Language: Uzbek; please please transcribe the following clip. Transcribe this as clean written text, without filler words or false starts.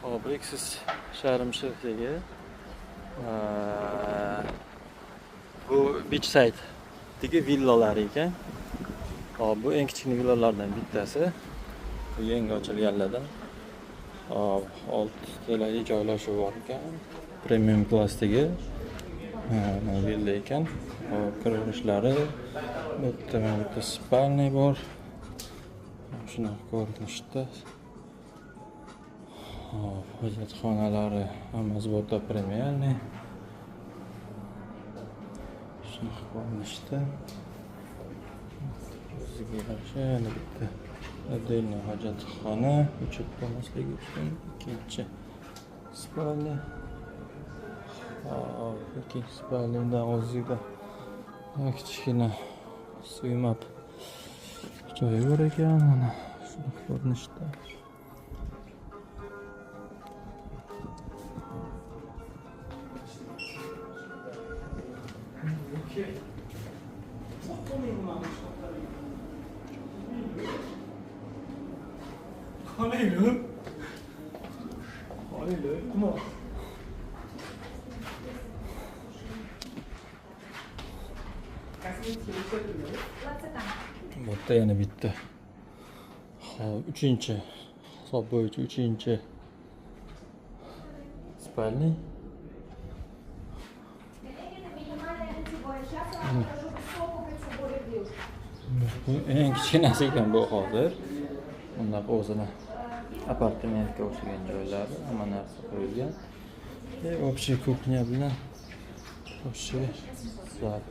Hop, siz Sharm-Shayxdagi bu beach side'dagi villalar ekan. Hop, bu eng kichik villalardan bittasi. Bu yangi ochilganlardan. Hop, 6 talay joylashuvi bor ekan. Premium klassdagi villa ekan. Hop, kirilishlari bitta spalniy bor. Shunaqa ko'rinishda. Hop, hojatxonalari hammasi o'ta premialniy. Shunaqa ko'rinishda. O'ziga yarasha yana bitta отдельный hojatxona, uchib qolmasligi uchun ikkinchi spalniy. Hop, ikkinchi spalniydan o'ziga kichkina suymak joyi bor ekan. Mana shunaqa ko'rinishda. Bu yerda yana bitta. Hop, 3-chi hisob bo'yicha 3-chi spalniy. Bu eng kichkinasi ekan bu hozir. Bundaqa o'zini apartamentga o'xshagan joylari, hamma narsa qo'yilgan. Общий kuchnya bilan общий zal.